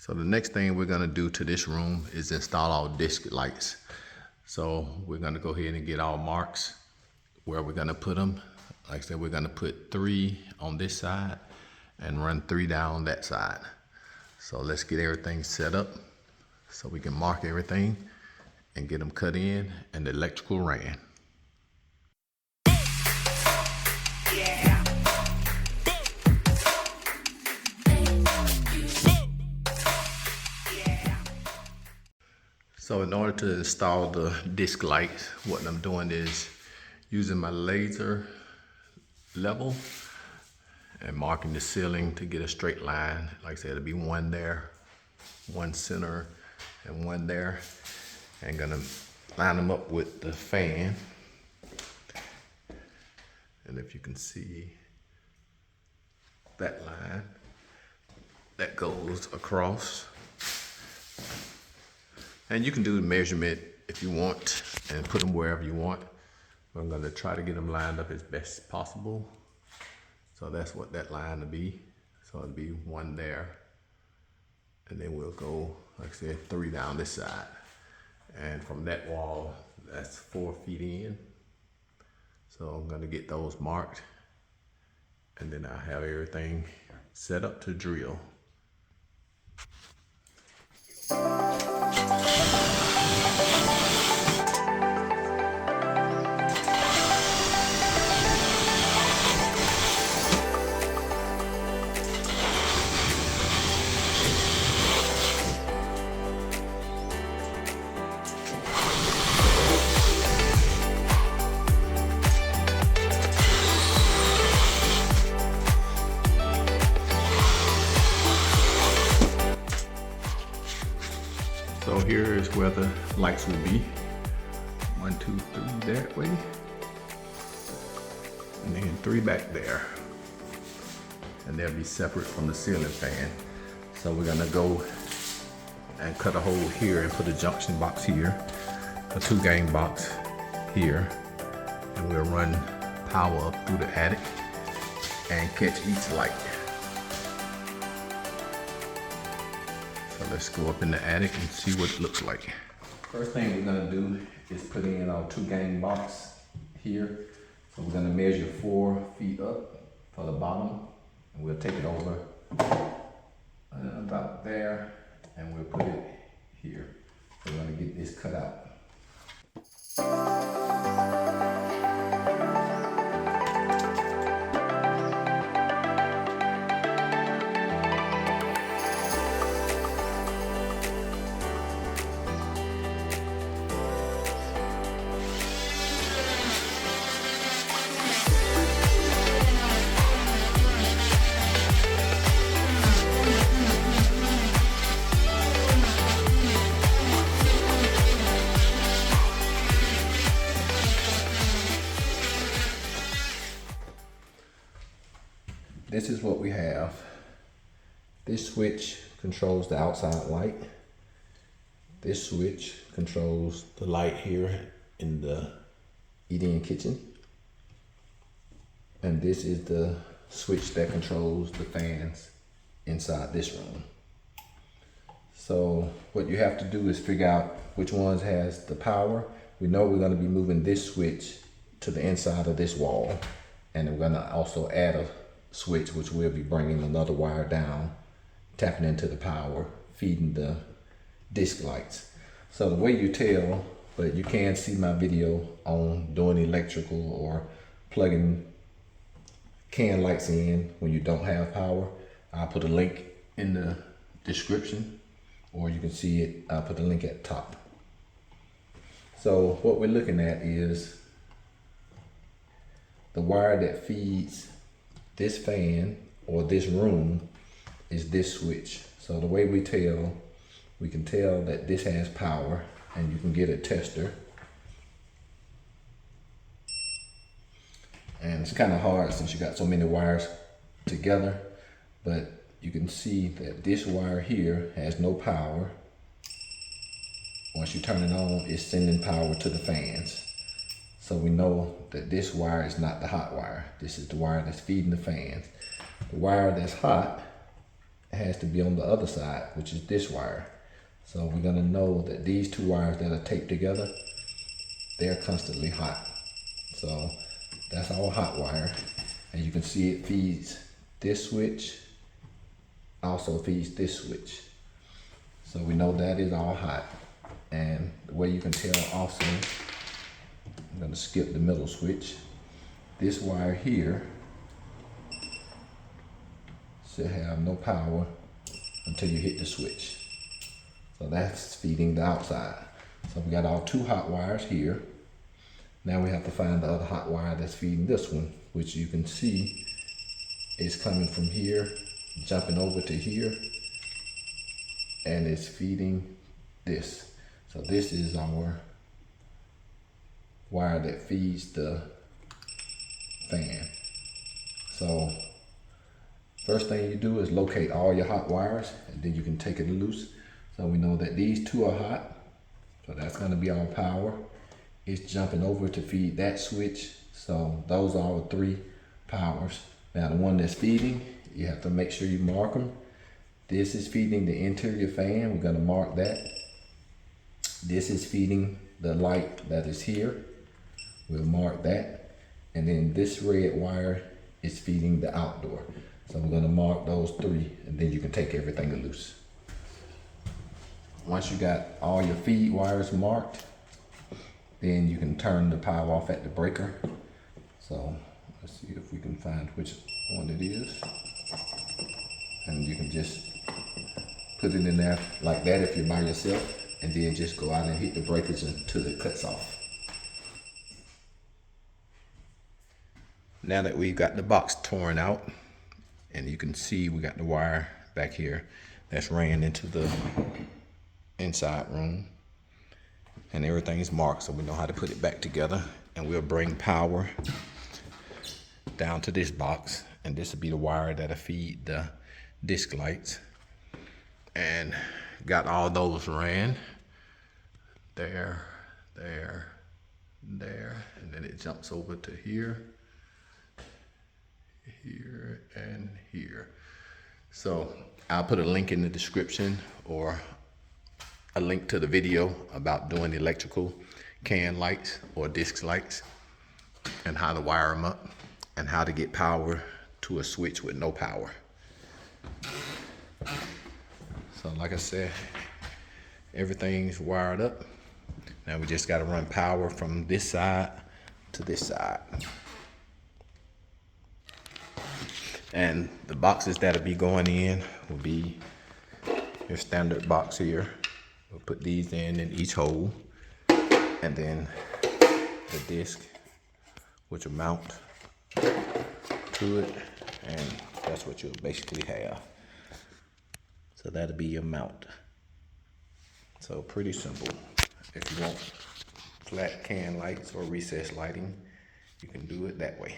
So the next thing we're gonna do to this room is install our disc lights. So we're gonna go ahead and get our marks where we're gonna put them. Like I said, we're gonna put 3 on this side and run 3 down that side. So let's get everything set up so we can mark everything and get them cut in and the electrical ran. So in order to install the disc lights, what I'm doing is using my laser level and marking the ceiling to get a straight line. Like I said, it'll be 1 there, 1 center, and 1 there. And gonna line them up with the fan. And if you can see that line, that goes across. And you can do the measurement if you want and put them wherever you want. I'm gonna try to get them lined up as best as possible. So that's what that line will be. So it'll be 1 there. And then we'll go, like I said, 3 down this side. And from that wall, that's 4 feet in. So I'm gonna get those marked. And then I have everything set up to drill. So here is where the lights will be. 1, 2, 3 that way. And then 3 back there. And they'll be separate from the ceiling fan. So we're gonna go and cut a hole here and put a junction box here, a 2-gang box here. And we'll run power up through the attic and catch each light. So let's go up in the attic and see what it looks like. First thing we're gonna do is put in our 2-gang box here. So we're gonna measure 4 feet up for the bottom, and we'll take it over about there, and we'll put it here. So we're gonna get this cut out. This is what we have. This switch controls the outside light. This switch controls the light here in the eat-in kitchen. And this is the switch that controls the fans inside this room. So what you have to do is figure out which ones has the power. We know we're gonna be moving this switch to the inside of this wall. And we're gonna also add a switch, which we'll be bringing another wire down, tapping into the power, feeding the disc lights. So the way you tell, but you can see my video on doing electrical or plugging can lights in when you don't have power. I'll put a link in the description, or you can see it, I'll put the link at the top. So what we're looking at is the wire that feeds this fan or this room is this switch. So the way we can tell that this has power, and you can get a tester. And it's kind of hard since you got so many wires together, but you can see that this wire here has no power. Once you turn it on, it's sending power to the fans. So we know that this wire is not the hot wire. This is the wire that's feeding the fans. The wire that's hot has to be on the other side, which is this wire. So we're gonna know that these two wires that are taped together, they're constantly hot. So that's our hot wire. And you can see it feeds this switch, also feeds this switch. So we know that is all hot. And the way you can tell also, I'm gonna skip the middle switch. This wire here should have no power until you hit the switch. So that's feeding the outside. So we got our two hot wires here. Now we have to find the other hot wire that's feeding this one, which you can see is coming from here, jumping over to here, and it's feeding this. So this is our wire that feeds the fan. So first thing you do is locate all your hot wires, and then you can take it loose. So we know that these two are hot, so that's gonna be our power. It's jumping over to feed that switch. So those are our three powers. Now the one that's feeding, you have to make sure you mark them. This is feeding the interior fan, we're gonna mark that. This is feeding the light that is here, we'll mark that. And then this red wire is feeding the outdoor. So we're gonna mark those three, and then you can take everything loose. Once you got all your feed wires marked, then you can turn the power off at the breaker. So let's see if we can find which one it is. And you can just put it in there like that if you're by yourself, and then just go out and hit the breakers until it cuts off. Now that we've got the box torn out, and you can see we got the wire back here that's ran into the inside room, and everything is marked, so we know how to put it back together. And we'll bring power down to this box, and this will be the wire that'll feed the disc lights. And got all those ran there, there, there, and then it jumps over to here, here, and here. So I'll put a link in the description, or a link to the video about doing electrical can lights or disc lights, and how to wire them up, and how to get power to a switch with no power. So like I said, everything's wired up. Now we just got to run power from this side to this side. And the boxes that'll be going in will be your standard box here. We'll put these in each hole, and then the disc, which will mount to it, and that's what you'll basically have. So that'll be your mount. So pretty simple. If you want flat can lights or recessed lighting, you can do it that way.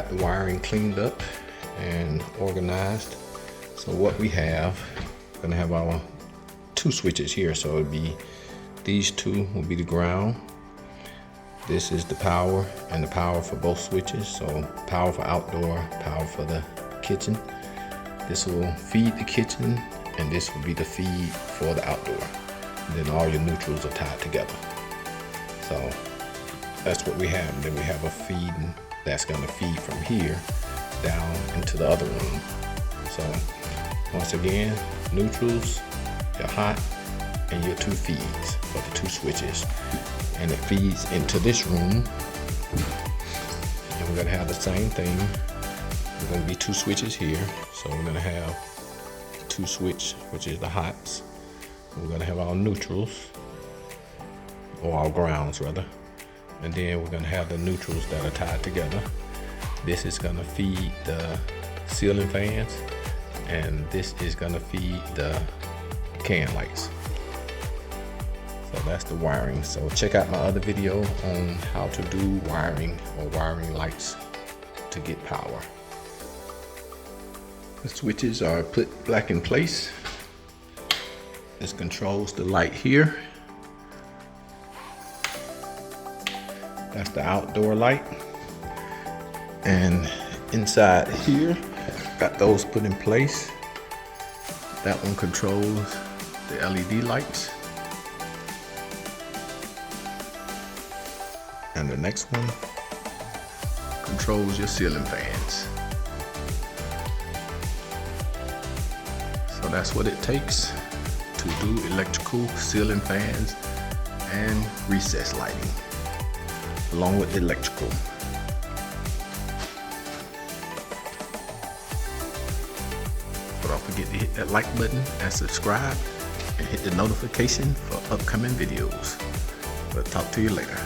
got the wiring cleaned up and organized. So what we have, we're gonna have our 2 switches here. So it'll be, these 2 will be the ground. This is the power, and the power for both switches. So power for outdoor, power for the kitchen. This will feed the kitchen, and this will be the feed for the outdoor. And then all your neutrals are tied together. So that's what we have. And then we have a feed that's gonna feed from here down into the other room. So once again, neutrals, your hot, and your 2 feeds for the 2 switches. And it feeds into this room. And we're gonna have the same thing. There's gonna be 2 switches here. So we're gonna have 2 switch, which is the hots. We're gonna have our neutrals, or our grounds rather. And then we're gonna have the neutrals that are tied together. This is gonna feed the ceiling fans, and this is gonna feed the can lights. So that's the wiring. So check out my other video on how to do wiring or wiring lights to get power. The switches are put back in place. This controls the light here. That's the outdoor light. And inside here, got those put in place. That one controls the LED lights. And the next one controls your ceiling fans. So that's what it takes to do electrical ceiling fans and recessed lighting, along with electrical. So don't forget to hit that like button and subscribe, and hit the notification for upcoming videos. We'll talk to you later.